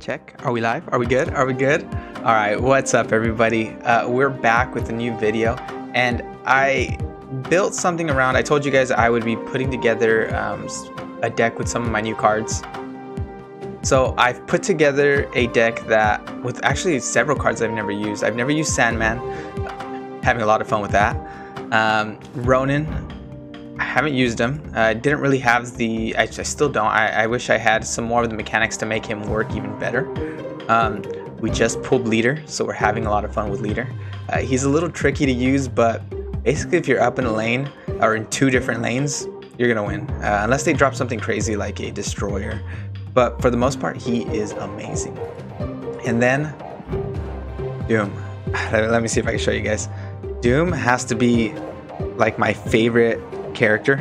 Check. Are we live? Are we good? Are we good? All right. What's up, everybody? We're back with a new video, and I built something around. I told you guys I would be putting together a deck with some of my new cards. So I've put together a deck that with actually several cards I've never used. I've never used Sandman. Having a lot of fun with that. Ronin. I haven't used him. Didn't really have the. I still don't. I wish I had some more of the mechanics to make him work even better. We just pulled Leader, so we're having a lot of fun with Leader. He's a little tricky to use, but basically, if you're up in a lane or in two different lanes, you're gonna win. Unless they drop something crazy like a Destroyer. But for the most part, he is amazing. And then Doom. Let me see if I can show you guys. Doom has to be like my favorite character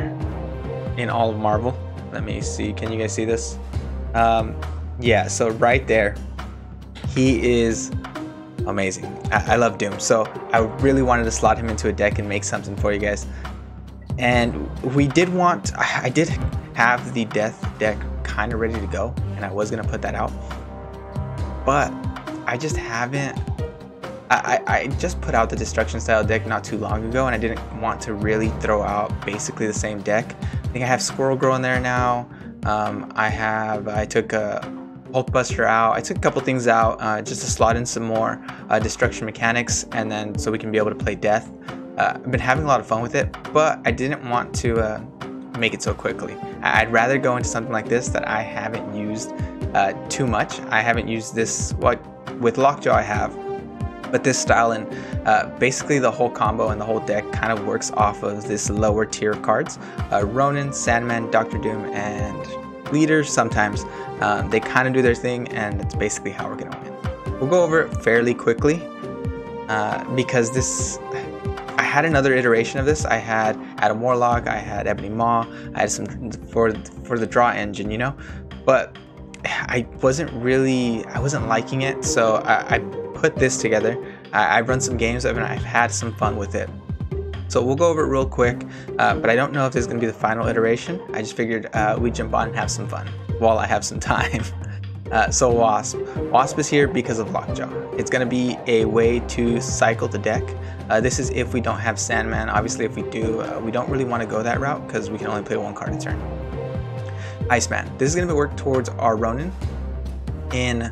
in all of Marvel. Let me see. Can you guys see this? Yeah, so right there, he is amazing. I love Doom. So I really wanted to slot him into a deck and make something for you guys. And we did want, I did have the Death deck kind of ready to go, and I was going to put that out. But I just haven't. I just put out the Destruction style deck not too long ago, and I didn't want to really throw out basically the same deck. I think I have Squirrel Girl in there now. I took a Hulkbuster out. I took a couple things out just to slot in some more Destruction mechanics, and then so we can be able to play Death. I've been having a lot of fun with it, but I didn't want to make it so quickly. I'd rather go into something like this that I haven't used too much. I haven't used this, with Lockjaw I have. But this style and basically the whole combo and the whole deck kind of works off of this lower tier of cards. Ronin, Sandman, Dr. Doom, and Leader sometimes. They kind of do their thing, and it's basically how we're going to win. We'll go over it fairly quickly because this... I had another iteration of this. I had Adam Warlock, I had Ebony Maw, I had some for the draw engine, you know? But I wasn't liking it, so I put this together. I've run some games and I've had some fun with it. So we'll go over it real quick, but I don't know if this is going to be the final iteration. I just figured we'd jump on and have some fun while I have some time. So Wasp. Wasp is here because of Lockjaw. It's going to be a way to cycle the deck. This is if we don't have Sandman. Obviously, if we do, we don't really want to go that route because we can only play one card a turn. Iceman. This is going to work towards our Ronin in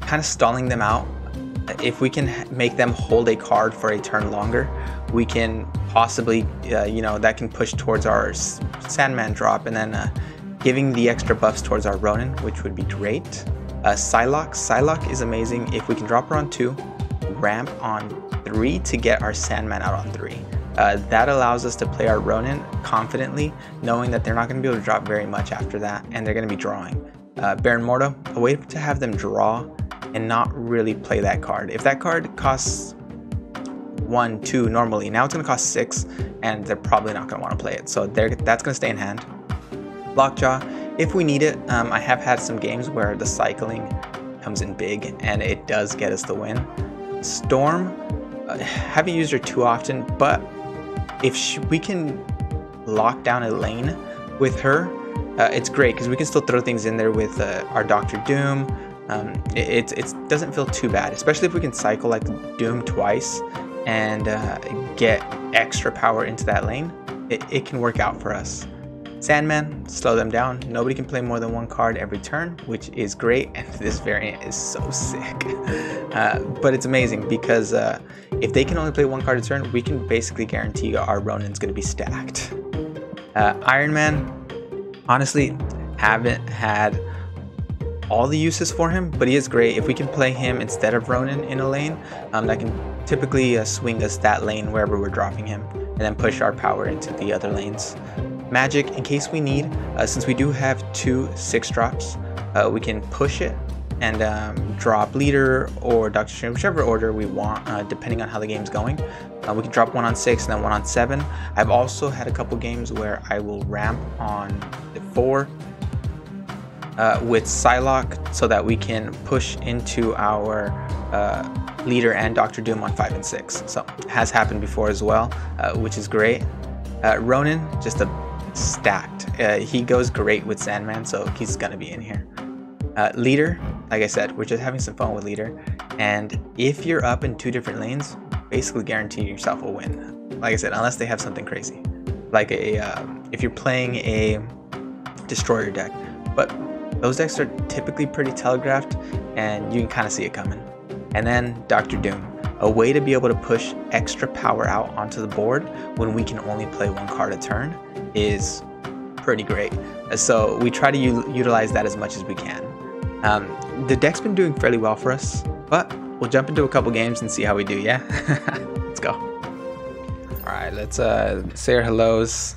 kind of stalling them out. If we can make them hold a card for a turn longer, we can possibly, that can push towards our Sandman drop, and then giving the extra buffs towards our Ronin, which would be great. Psylocke. Psylocke is amazing if we can drop her on 2, ramp on 3 to get our Sandman out on 3. That allows us to play our Ronin confidently, knowing that they're not going to be able to drop very much after that, and they're going to be drawing. Baron Mordo, a way to have them draw and not really play that card. If that card costs 1, 2 normally, now it's going to cost 6, and they're probably not going to want to play it. So that's going to stay in hand. Lockjaw, if we need it, I have had some games where the cycling comes in big, and it does get us the win. Storm, haven't used her too often, but if we can lock down a lane with her, it's great because we can still throw things in there with our Dr. Doom. It doesn't feel too bad, especially if we can cycle like Doom twice and get extra power into that lane. It can work out for us. Sandman, slow them down. Nobody can play more than one card every turn, which is great, and this variant is so sick. But it's amazing because if they can only play one card a turn, we can basically guarantee our Ronin's going to be stacked. Iron Man, honestly, haven't had all the uses for him, but he is great. If we can play him instead of Ronin in a lane, that can typically swing us that lane wherever we're dropping him, and then push our power into the other lanes. Magic, in case we need, since we do have 2 6-drops, we can push it and drop Leader or Dr. Strange, whichever order we want, depending on how the game's going. We can drop 1 on 6 and then 1 on 7. I've also had a couple games where I will ramp on 4 with Psylocke so that we can push into our Leader and Dr. Doom on 5 and 6. So it has happened before as well, which is great. Ronin, just a stacked. He goes great with Sandman, so he's gonna be in here. Leader, like I said, we're just having some fun with leader, and if you're up in 2 different lanes, basically guarantee yourself a win. Like I said, unless they have something crazy, like if you're playing a destroyer deck, but those decks are typically pretty telegraphed, and you can kind of see it coming. And then Dr. Doom, a way to be able to push extra power out onto the board when we can only play 1 card a turn is pretty great. So we try to utilize that as much as we can. The deck's been doing fairly well for us, but we'll jump into a couple games and see how we do, yeah? Let's go. Alright, let's say our hellos.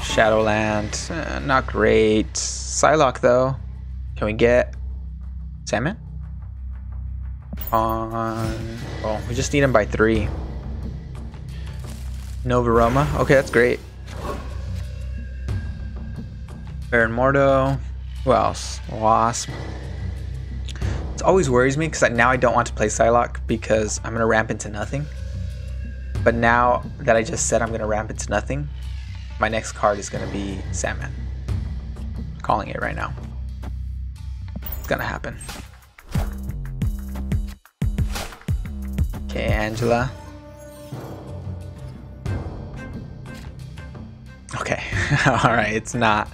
Shadowland, not great. Psylocke though. Can we get Sandman? Oh, we just need him by 3. Nova Roma, okay, that's great. Baron Mordo. Who else? Wasp. It always worries me because now I don't want to play Psylocke because I'm going to ramp into nothing. But now that I just said I'm going to ramp into nothing, my next card is going to be Sandman. I'm calling it right now. It's going to happen. Okay, Angela. Okay, alright, it's not.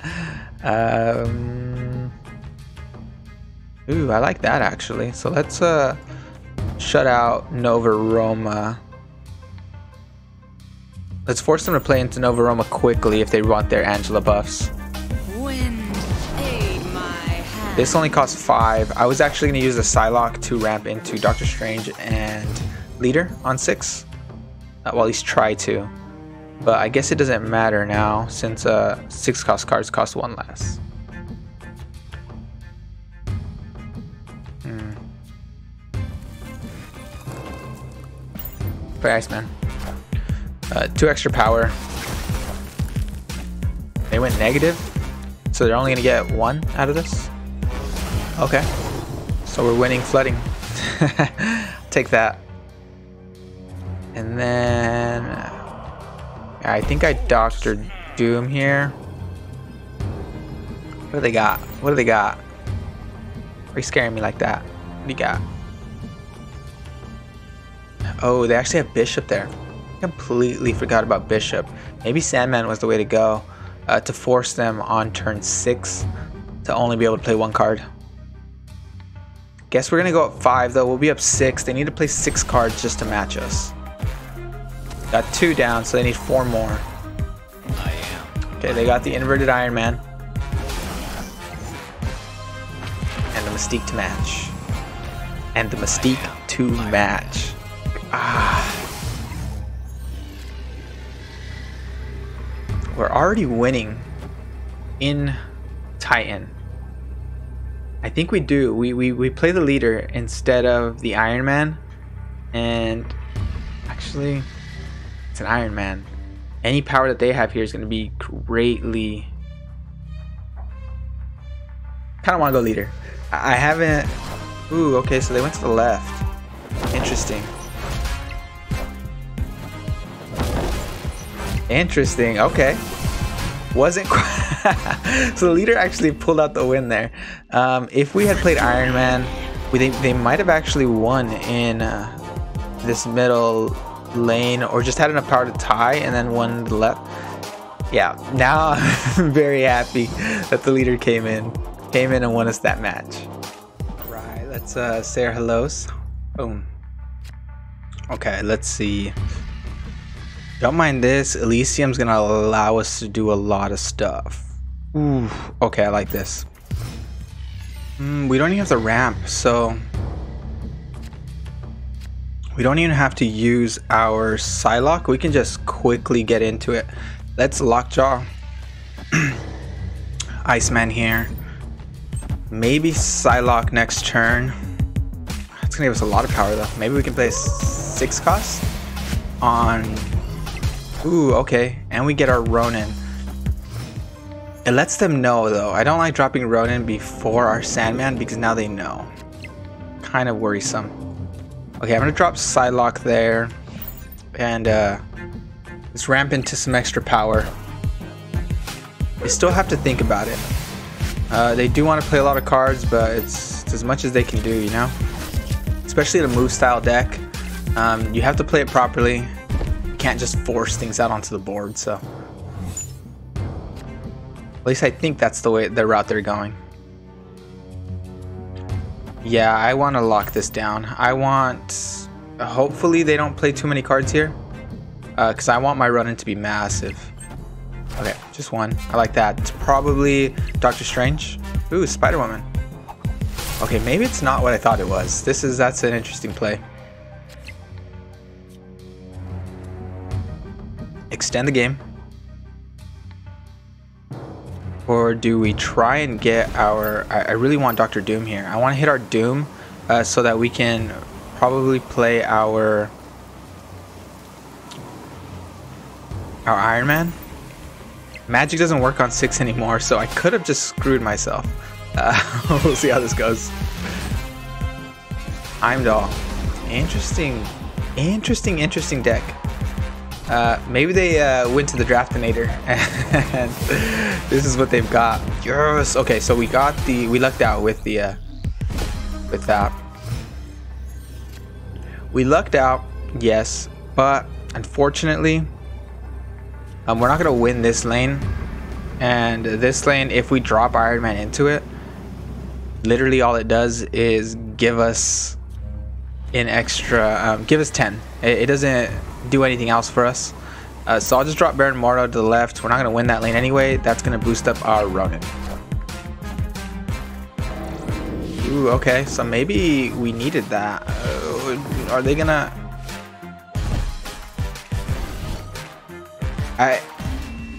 Ooh, I like that actually. So let's shut out Nova Roma. Let's force them to play into Nova Roma quickly if they want their Angela buffs. This only costs 5. I was actually going to use the Psylocke to ramp into Doctor Strange and Leader on 6. Well, at least try to. But I guess it doesn't matter now since 6 cost cards cost 1 less. Play Iceman. 2 extra power. They went negative, so they're only going to get 1 out of this. Okay, so we're winning flooding. Take that. And then I think I Dr. Doom here. What do they got? What do they got? Are you scaring me like that? What do you got? Oh, they actually have Bishop there. Completely forgot about Bishop. Maybe Sandman was the way to go to force them on turn 6 to only be able to play 1 card. Guess we're gonna go up 5 though. We'll be up 6. They need to play 6 cards just to match us. Got 2 down, so they need 4 more. Okay, they got the inverted Iron Man and the Mystique to match. And the Mystique to match. We're already winning in Titan. I think we do. We play the leader instead of the Iron Man. And actually, it's an Iron Man. Any power that they have here is going to be greatly... kind of want to go leader. I haven't... Ooh, okay, so they went to the left. Interesting. Interesting, okay. Wasn't quite... So the leader actually pulled out the win there. If we had played Iron Man, they might have actually won in this middle lane, or just had enough power to tie and then won the left. Yeah, now I'm very happy that the leader came in and won us that match. Right, let's say our hellos. Boom. Okay, let's see. Don't mind this. Elysium's gonna allow us to do a lot of stuff. Ooh, okay, I like this. We don't even have the ramp, so we don't even have to use our Psylocke. We can just quickly get into it. Let's Lockjaw. Iceman here. Maybe Psylocke next turn. It's gonna give us a lot of power though. Maybe we can play 6 cost on... Ooh, okay. And we get our Ronin. It lets them know though. I don't like dropping Ronin before our Sandman because now they know. Kind of worrisome. Okay, I'm gonna drop Psylocke there. And let's ramp into some extra power. We still have to think about it. They do want to play a lot of cards, but it's as much as they can do, you know? Especially in a move style deck. You have to play it properly. You can't just force things out onto the board, so. At least I think that's the route they're going. Yeah, I want to lock this down. Hopefully they don't play too many cards here. Because I want my run-in to be massive. Okay, just one. I like that. It's probably Dr. Strange. Ooh, Spider-Woman. Okay, maybe it's not what I thought it was. That's an interesting play. Extend the game. Or do we try and get our... I really want Dr. Doom here. I want to hit our Doom so that we can probably play our Iron Man. Magic doesn't work on 6 anymore, so I could have just screwed myself. We'll see how this goes. Heimdall. Interesting deck. Maybe they went to the Draftinator and this is what they've got. Yes. Okay, so we lucked out with that. We lucked out, yes, but unfortunately, we're not gonna win this lane. And this lane, if we drop Iron Man into it, literally all it does is give us an extra, give us 10. It doesn't do anything else for us. So I'll just drop Baron Mordo to the left. We're not going to win that lane anyway. That's going to boost up our Ronin. Ooh, okay. So maybe we needed that. Are they going to...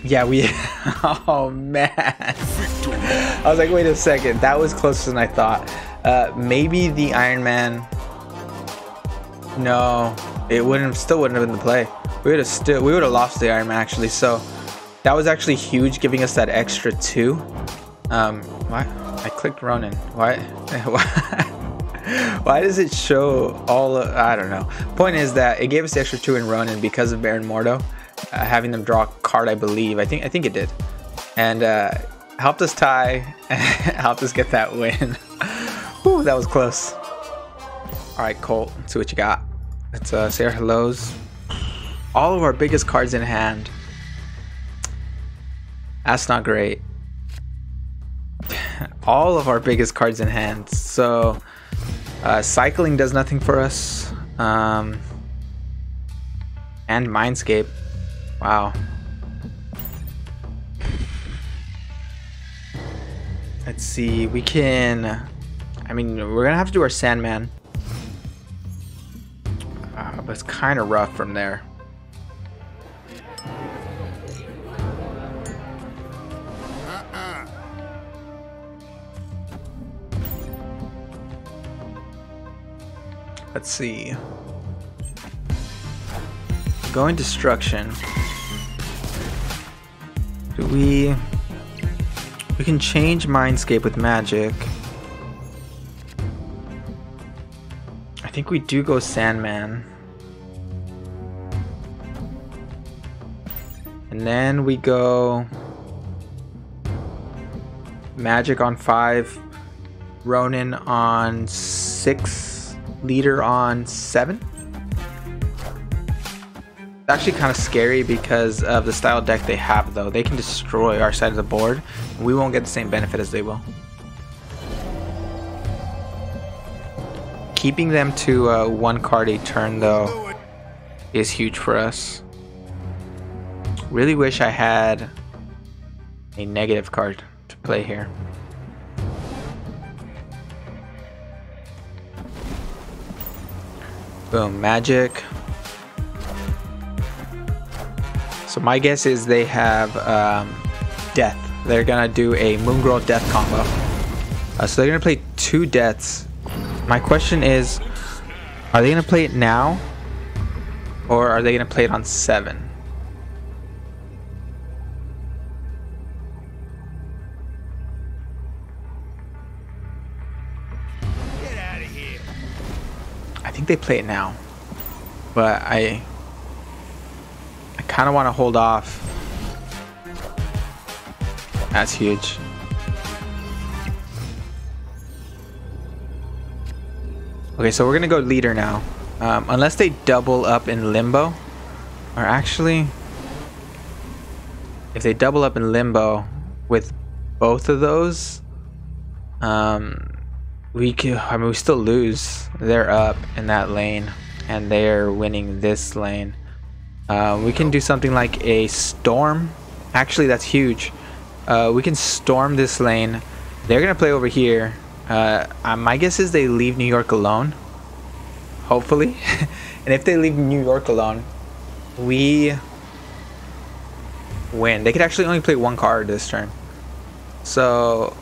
Yeah, we... Oh, man. I was like, wait a second. That was closer than I thought. Maybe the Iron Man... No, it still wouldn't have been the play. We would have lost the Iron Man actually. So that was actually huge, giving us that extra 2. Why? I clicked Ronin. Why? Why does it show all? I don't know. Point is that it gave us the extra 2 in Ronin because of Baron Mordo having them draw a card. I believe. I think it did, and helped us tie, helped us get that win. Whew, that was close. Alright, Colt, let's see what you got. Let's say our hellos. All of our biggest cards in hand. That's not great. All of our biggest cards in hand. So, cycling does nothing for us. And Mindscape. Wow. Let's see, we can... I mean, we're gonna have to do our Sandman. But it's kind of rough from there. Let's see. Going Destruction. We can change Mindscape with Magic. I think we do go Sandman. And then we go Magic on 5, Ronin on 6, Leader on 7. It's actually kind of scary because of the style deck they have though. They can destroy our side of the board. And we won't get the same benefit as they will. Keeping them to 1 card a turn though is huge for us. Really wish I had a negative card to play here. Boom, Magic. So my guess is they have Death. They're gonna do a Moon Girl Death combo. So they're gonna play 2 deaths. My question is, are they gonna play it now? Or are they gonna play it on 7? I think they play it now, but I kind of want to hold off. That's huge. Okay, so we're gonna go leader now. Unless they double up in limbo. Or actually, if they double up in limbo with both of those, we still lose. They're up in that lane and they're winning this lane. We can do something like a storm. Actually, that's huge. We can storm this lane. They're gonna play over here. My guess is they leave New York alone, hopefully. And if they leave New York alone, we win. They could actually only play one card this turn, so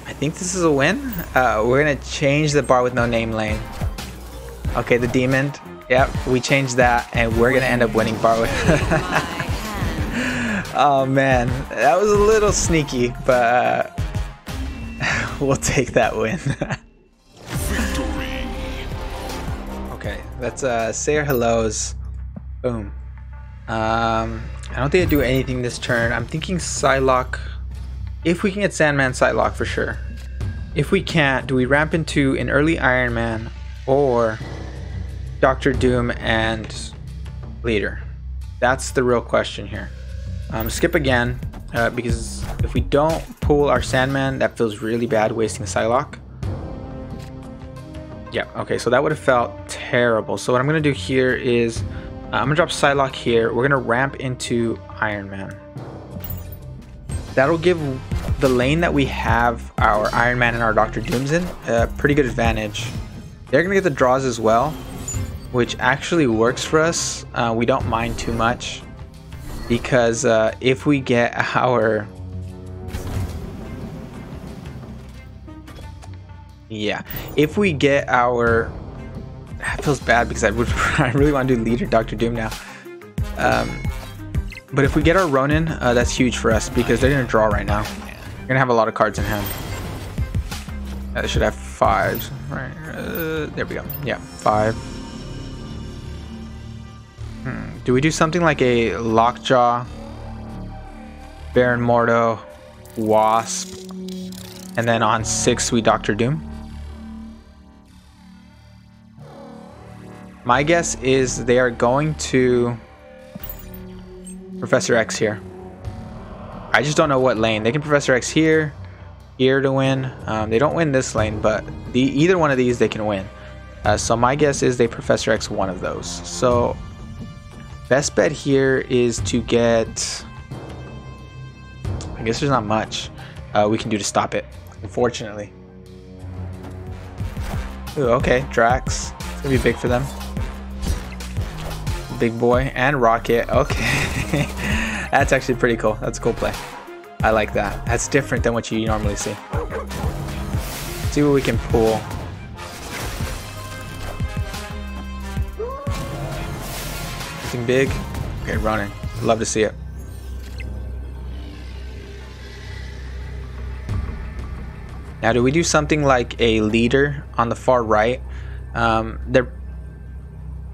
I think this is a win. We're gonna change the bar with no name lane. Okay, the demon. Yep, we changed that, and we're gonna end up winning bar with. Oh man, that was a little sneaky, but we'll take that win. Okay, let's say our hellos. Boom. I don't think I do anything this turn. I'm thinking Psylocke. If we can get Sandman, Psylocke for sure. If we can't, do we ramp into an early Iron Man or Dr. Doom and Leader? That's the real question here. Skip again, because if we don't pull our Sandman, that feels really bad wasting Psylocke. Yeah, okay, so that would have felt terrible. So what I'm going to do here is I'm going to drop Psylocke here. We're going to ramp into Iron Man. That'll give the lane that we have our Iron Man and our Dr. Dooms in a pretty good advantage. They're going to get the draws as well, which actually works for us. We don't mind too much, because if we get our... Yeah, if we get our... That feels bad because I really want to do Leader Dr. Doom now. But if we get our Ronin, that's huge for us because they're going to draw right now. We're going to have a lot of cards in hand. They should have 5s. Right, there we go. Yeah, 5. Do we do something like a Lockjaw, Baron Mordo, Wasp, and then on 6 we Dr. Doom? My guess is they are going to Professor X here. I just don't know what lane. They can Professor X here, here to win. They don't win this lane, but either one of these they can win. So my guess is they Professor X one of those. So best bet here is to get... I guess there's not much we can do to stop it, unfortunately. Ooh, okay, Drax. It's gonna be big for them. Big boy and Rocket. Okay. That's actually pretty cool. That's a cool play. I like that. That's different than what you normally see. Let's see what we can pull. Something big. Okay, Ronin. Love to see it. Now, do we do something like a Leader on the far right? They're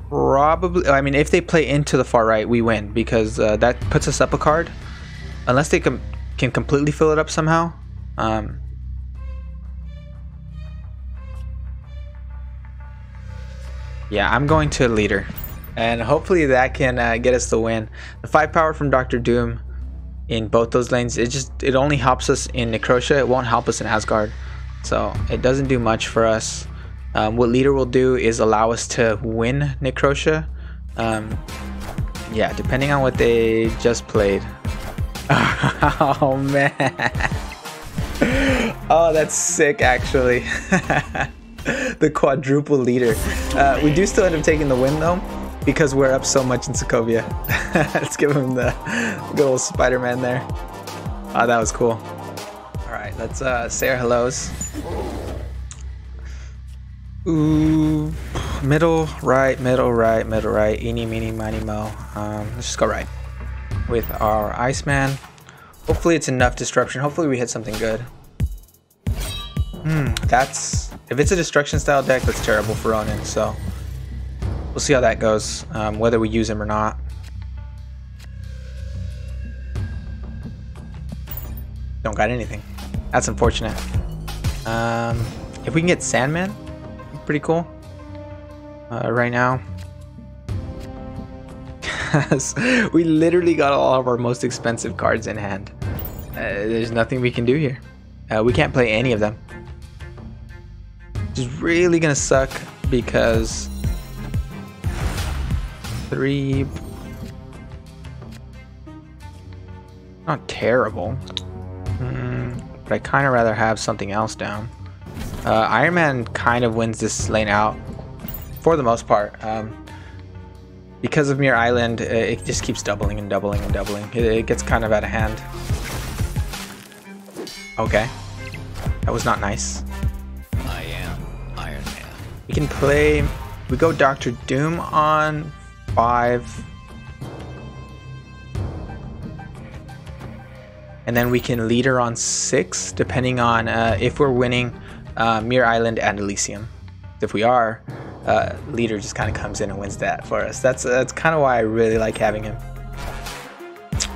probably... I mean, if they play into the far right, we win because that puts us up a card. Unless they can completely fill it up somehow. Yeah, I'm going to Leader. And hopefully that can get us the win. The 5 power from Dr. Doom in both those lanes, it only helps us in Necrotia. It won't help us in Asgard. So it doesn't do much for us. What Leader will do is allow us to win Necrotia. Yeah, depending on what they just played. Oh man. Oh, that's sick actually. The quadruple Leader. We do still end up taking the win though, because we're up so much in Sokovia. Let's give him the good old Spider-Man there. Oh, that was cool. Alright, let's say our hellos. Ooh, middle, right, middle, right, middle, right. Eeny, meeny, miny, mo. Let's just go right with our Iceman. Hopefully it's enough disruption. Hopefully we hit something good. That's... If it's a destruction style deck, that's terrible for Ronin, so we'll see how that goes, whether we use him or not. Don't got anything. That's unfortunate. If we can get Sandman, pretty cool. Right now. We literally got all of our most expensive cards in hand. There's nothing we can do here. We can't play any of them. Which is really gonna suck because 3... not terrible. But I kind of rather have something else down. Iron Man kind of wins this lane out for the most part. Because of Mirror Island, it just keeps doubling and doubling and doubling. It gets kind of out of hand. Okay. That was not nice. I am Iron Man. We can play... we go Dr. Doom on 5. And then we can leader on 6, depending on if we're winning Mirror Island and Elysium. If we are, leader just kind of comes in and wins that for us. That's kind of why I really like having him.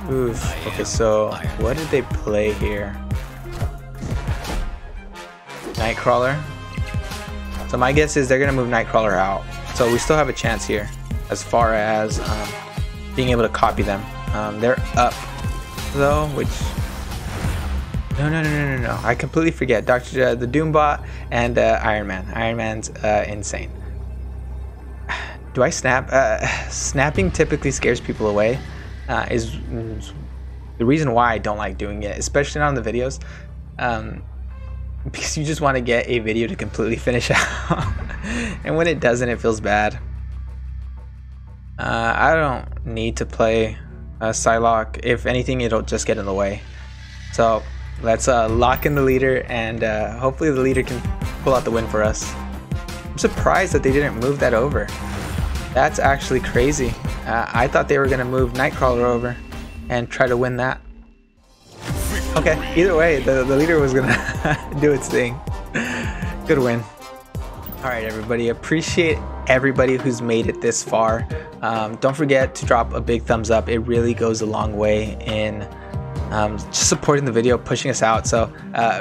Oof. Okay, so what did they play here? Nightcrawler. So my guess is they're gonna move Nightcrawler out. So we still have a chance here, as far as being able to copy them. They're up though, which no. I completely forget. The Doombot and Iron Man. Iron Man's insane. Do I snap? Snapping typically scares people away. Is the reason why I don't like doing it, especially not on the videos. Because you just want to get a video to completely finish out. And when it doesn't, it feels bad. I don't need to play Psylocke. If anything, it'll just get in the way. So let's lock in the leader, and hopefully the leader can pull out the win for us. I'm surprised that they didn't move that over. That's actually crazy. I thought they were going to move Nightcrawler over and try to win that. Okay, either way, the leader was going to do its thing. Good win. Alright everybody, appreciate everybody who's made it this far. Don't forget to drop a big thumbs up. It really goes a long way in just supporting the video, pushing us out. So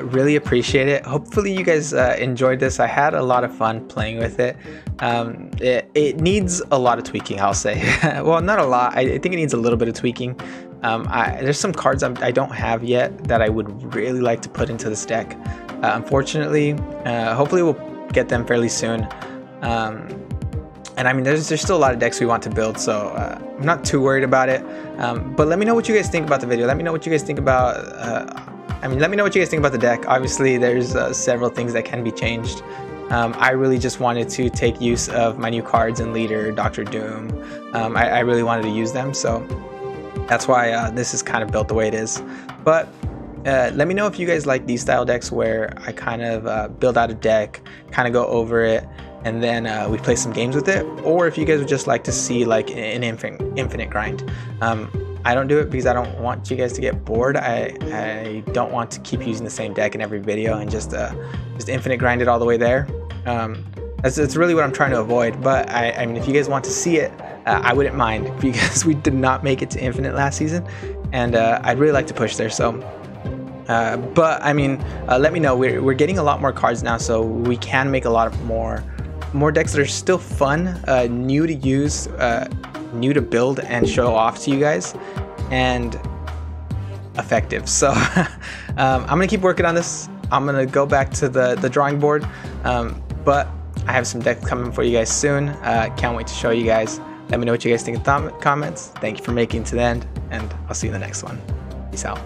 really appreciate it. Hopefully you guys enjoyed this. I had a lot of fun playing with it. It needs a lot of tweaking, I'll say. Well, not a lot. I think it needs a little bit of tweaking. There's some cards I don't have yet that I would really like to put into this deck. Unfortunately, hopefully we'll get them fairly soon. And I mean, there's still a lot of decks we want to build, so I'm not too worried about it. But let me know what you guys think about the video. Let me know what you guys think about. Let me know what you guys think about the deck. Obviously, there's several things that can be changed. I really just wanted to take use of my new cards in Leader, Dr. Doom. I really wanted to use them, so that's why this is kind of built the way it is. But let me know if you guys like these style decks where I kind of build out a deck, kind of go over it, and then we play some games with it, or if you guys would just like to see like an infinite grind. I don't do it because I don't want you guys to get bored. I don't want to keep using the same deck in every video and just infinite grind it all the way there. That's really what I'm trying to avoid. But I mean, if you guys want to see it, I wouldn't mind, because we did not make it to infinite last season, and I'd really like to push there. So but I mean, let me know. We're getting a lot more cards now, so we can make a lot of more decks that are still fun, new to use, new to build and show off to you guys, and effective. So I'm gonna keep working on this. I'm gonna go back to the drawing board, but I have some decks coming for you guys soon. Can't wait to show you guys. Let me know what you guys think in the comments. Thank you for making it to the end, and I'll see you in the next one. Peace out.